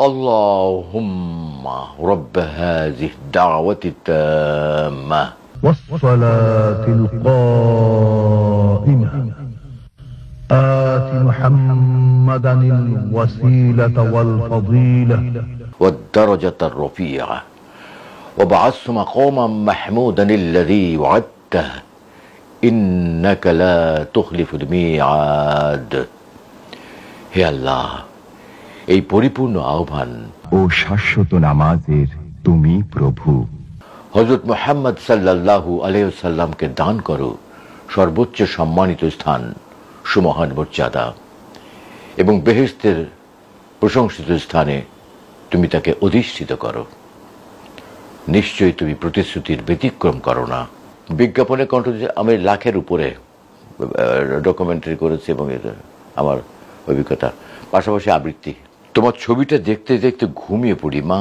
আল্লাহুম্মা রাব্ব হাযিহি দাওয়াতি তাম্মা ওয়াস-সালাতিল কাইমা آت محمدا الوسيلة والفضيلة والدرجة الرفيعة وابعثه مقاما محمودا الذي وعدته إنك لا تخلف الميعاد হে আল্লাহ, এই পরিপূর্ণ আহ্বান ও শাশ্বত নামাজের তুমি প্রভু। হযরত মুহাম্মদ সাল্লাল্লাহু আলাইহি ওয়াসাল্লামকে দান করো সর্বোচ্চ সম্মানিত স্থান, সুমহান মর্যাদা, এবং বেহেশতের প্রশংসিত স্থানে তুমি তাকে অধিষ্ঠিত করো। নিশ্চয়ই তুমি প্রতিশ্রুতির ব্যতিক্রম করো না। বিজ্ঞাপনে কণ্ঠ দিয়ে আমি লাখের উপরে ডকুমেন্টারি করেছি এবং আমার অভিজ্ঞতা, পাশাপাশি আবৃত্তি। তোমার ছবিটা দেখতে দেখতে ঘুমিয়ে পড়ি মা।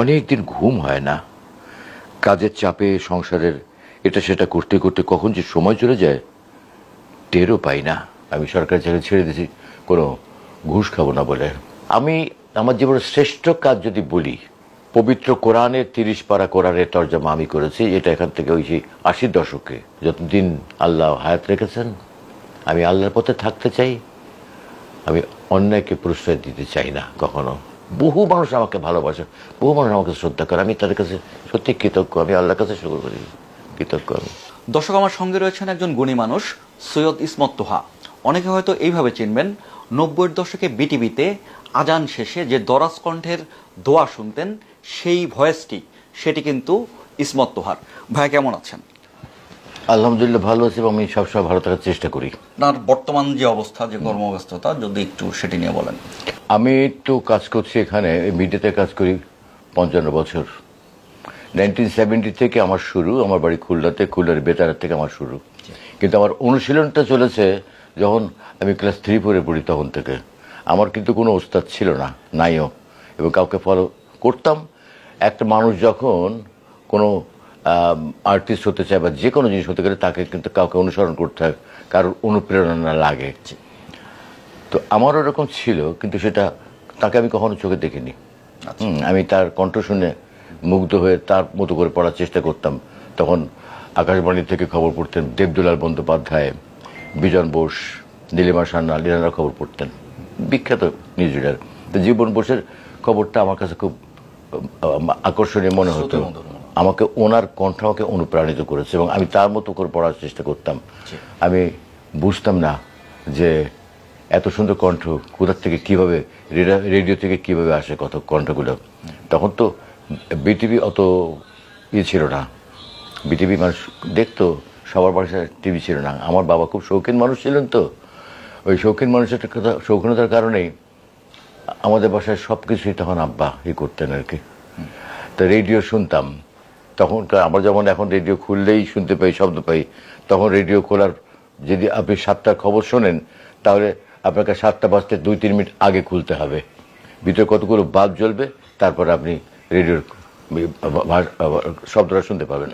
অনেক দিন ঘুম হয় না, কাজের চাপে, সংসারের এটা সেটা করতে করতে কখন যে সময় চলে যায় টেরও পাই না। আমি সরকারি চাকরি ছেড়ে দিয়েছি কোনো ঘুষ খাবো না বলে। আমি আমার জীবনের শ্রেষ্ঠ কাজ যদি বলি, পবিত্র কোরআনের 30 পারা কোরআনের তর্জমা আমি করেছি। এটা এখান থেকে ওই যে 80 দশকে, যতদিন আল্লাহ হায়াত রেখেছেন আমি আল্লাহর পথে থাকতে চাই। আমি অন্যায়কে প্রশ্রয় দিতে চাই না কখনো। বহু মানুষ আমাকে ভালোবাসে, বহু মানুষ আমাকে শ্রদ্ধা করে, আমি তাদের কাছে সত্যি কৃতজ্ঞ। আমি আল্লাহর কাছে শুকর করি, কৃতজ্ঞ আমি। দর্শক, আমার সঙ্গে রয়েছেন একজন গুণী মানুষ, সৈয়দ ইসমত তোহা। অনেকে হয়তো এইভাবে চিনবেন, 90-এর দশকে বিটিভিতে আজান শেষে যে দরাজ কণ্ঠের দোয়া শুনতেন, সেই ভয়েসটি সেটি কিন্তু ইসমত তোহার। ভাই কেমন আছেন? আলহামদুলিল্লাহ ভালো আছি এবং আমি সবসময় ভালো থাকার চেষ্টা করি। আপনার বর্তমান যে অবস্থা, যে কর্মব্যস্ততা, যদি একটু সেটি নিয়ে বলেন। আমি তো কাজ করছি এখানে, মিডিয়াতে কাজ করি 55 বছর। 1970 থেকে আমার শুরু। আমার বাড়ি খুলনাতে, খুলনার বেতার থেকে আমার শুরু। কিন্তু আমার অনুশীলনটা চলেছে যখন আমি ক্লাস 3-4 পড়ি, তখন থেকে। আমার কিন্তু কোনো ওস্তাদ ছিল না, নাইও, এবং কাউকে ফলো করতাম। একটা মানুষ যখন কোনো আর্টিস্ট হতে চায় বা যে কোনো জিনিস হতে গেলে তাকে কিন্তু কাউকে অনুসরণ করতে হয়, কারোর অনুপ্রেরণা লাগে। তো আমারও এরকম ছিল, কিন্তু সেটা তাকে আমি কখনো চোখে দেখিনি। আমি তার কণ্ঠ শুনে মুগ্ধ হয়ে তার মতো করে পড়ার চেষ্টা করতাম। তখন আকাশবাণী থেকে খবর পড়তেন দেবদুলাল বন্দ্যোপাধ্যায়, বিজন বোস, নীলিমা সান্যাল, লীনারা খবর পড়তেন, বিখ্যাত নিউজ রিডার। তো জীবন বোসের খবরটা আমার কাছে খুব আকর্ষণীয় মনে হতো। আমাকে ওনার কণ্ঠ আমাকে অনুপ্রাণিত করেছে এবং আমি তার মতো করে পড়ার চেষ্টা করতাম। আমি বুঝতাম না যে এত সুন্দর কণ্ঠ কোথা থেকে, কিভাবে, রেডিও থেকে কিভাবে আসে কত কণ্ঠগুলো। তখন তো বিটিভি অত ছিল না, বিটিভি মানুষ দেখতো, সবার বাসায় টিভি ছিল না। আমার বাবা খুব শৌখিন মানুষ ছিলেন, তো ওই শৌখিন মানুষের শৌখিনতার কারণেই আমাদের বাসায় সব কিছুই তখন আব্বা করতেন আর কি। তো রেডিও শুনতাম তখন। আমরা যেমন এখন রেডিও খুললেই শুনতে পাই, শব্দ পাই, তখন রেডিও খোলার, যদি আপনি 7টার খবর শোনেন তাহলে আপনাকে 7টা বাজতে 2-3 মিনিট আগে খুলতে হবে। ভিতরে কতগুলো বাল্ব জ্বলবে, তারপরে আপনি রেডিওর শব্দটা শুনতে পাবেন।